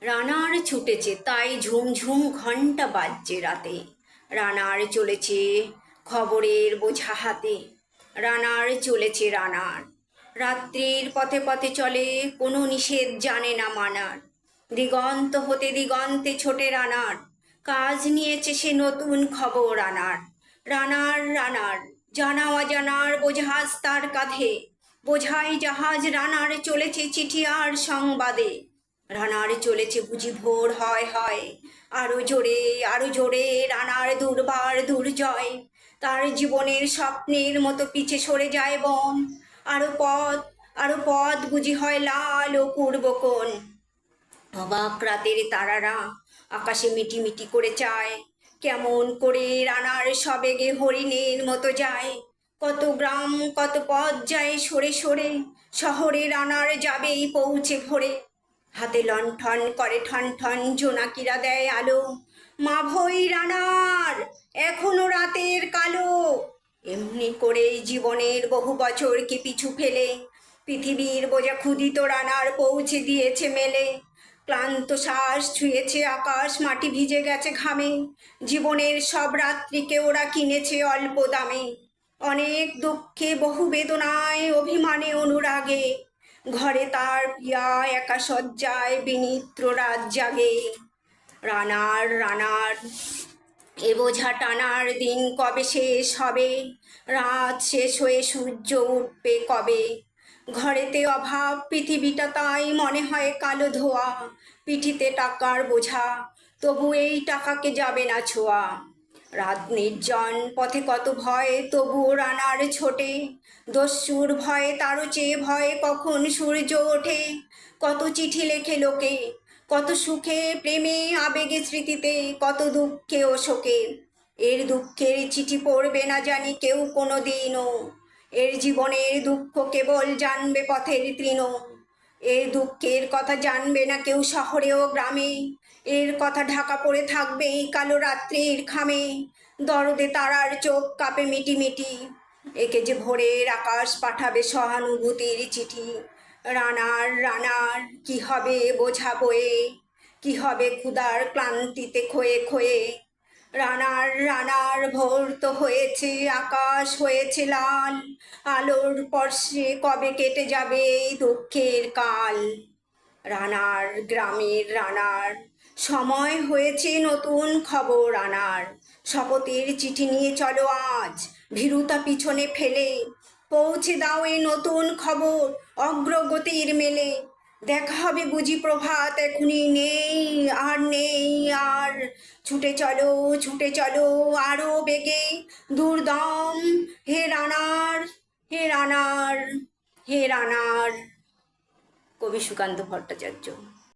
রানার ছুটেছে তাই ঝুমঝুম ঘন্টা বাজছে রাতে। রানার চলেছে খবরের বোঝা হাতে। রানার চলেছে রানার, রাত্রির পথে পথে চলে, কোনো নিষেধ জানে না মানার। দিগন্ত হতে দিগন্তে ছোটে রানার, কাজ নিয়েছে সে নতুন খবর আনার। রানার রানার, জানা অজানার বোঝাজ তার কাঁধে, বোঝাই জাহাজ রানার চলেছে চিঠি আর সংবাদে। রানার চলেছে বুঝি ভোর হয় হয়, আরো জোরে আরো জোরে রানার দুর্বার দুর্জয়। তার জীবনের স্বপ্নের মতো পিছে সরে যায় বন, আরো পথ আরো পথ বুঝি হয় লাল ও পূর্বকোণ। অবাক রাতের তারারা আকাশে মিটিমিটি করে চায়, কেমন করে রানার সবেগে হরিণের মতো যায়। কত গ্রাম কত পথ যায় সরে সরে, শহরে রানার যাবেই পৌঁছে ভোরে। হাতে লণ্ঠন করে ঠন ঠন জোনাকিরা দেয় আলো, মা ভই রানার এখনো রাতের কালো। এমনি করেই জীবনের বহু বছরকে পিছু ফেলে পৃথিবীর বোঝা ক্ষুদিত রানার পৌঁছে দিয়েছে মেলে। ক্লান্ত শ্বাস ছুঁয়েছে আকাশ, মাটি ভিজে গেছে ঘামে, জীবনের সব রাত্রিকে ওরা কিনেছে অল্প দামে। অনেক দুঃখে বহু বেদনায় অভিমানে অনুরাগে, ঘরে তার পিয়া একা শয্যায় বিনিদ্র রাত জাগে। রানার রানার, এ বোঝা টানার দিন কবে শেষ হবে, রাত শেষ হয়ে সূর্য উঠবে কবে। ঘরেতে অভাব পৃথিবীটা তাই মনে হয় কালো ধোয়া, পিঠিতে টাকার বোঝা তবু এই টাকাকে যাবে না ছোঁয়া। রাত নির্জন পথে কত ভয় তবুও রানার ছোটে, দস্যুর ভয়ে তারও চেয়ে ভয় কখন সূর্য ওঠে। কত চিঠি লেখে লোকে, কত সুখে প্রেমে আবেগে স্মৃতিতে, কত দুঃখে ও শোকে। এর দুঃখের চিঠি পড়বে না জানি কেউ কোনো দিনও, এর জীবনের দুঃখ কেবল জানবে পথের তৃণ। এর দুঃখের কথা জানবে না কেউ শহরে ও গ্রামে, এর কথা ঢাকা পড়ে থাকবে এই কালো রাত্রির খামে। দরদে তারার চোখ কাঁপে মিটি মিটি, একে যে ভোরের আকাশ পাঠাবে সহানুভূতির চিঠি। রানার রানার, কি হবে বোঝা বয়ে, কি হবে ক্ষুধার ক্লান্তিতে ক্ষয়ে ক্ষয়ে। রানার রানার, ভোর তো হয়েছে আকাশ হয়েছে লাল, আলোর স্পর্শে কবে কেটে যাবে এই দুঃখের কাল। রানার গ্রামের রানার, সময় হয়েছে নতুন খবর আনার। শপথের চিঠি নিয়ে চলো আজ ভীরুতা পিছনে ফেলে, পৌঁছে দাও এই নতুন খবর অগ্রগতির মেলে। দেখা হবে বুঝি প্রভাত এখনই নেই আর নেই আর, ছুটে চলো আরো বেগে দুর্দম। হে রানার হে রানার হে রানার। কবি সুকান্ত ভট্টাচার্য।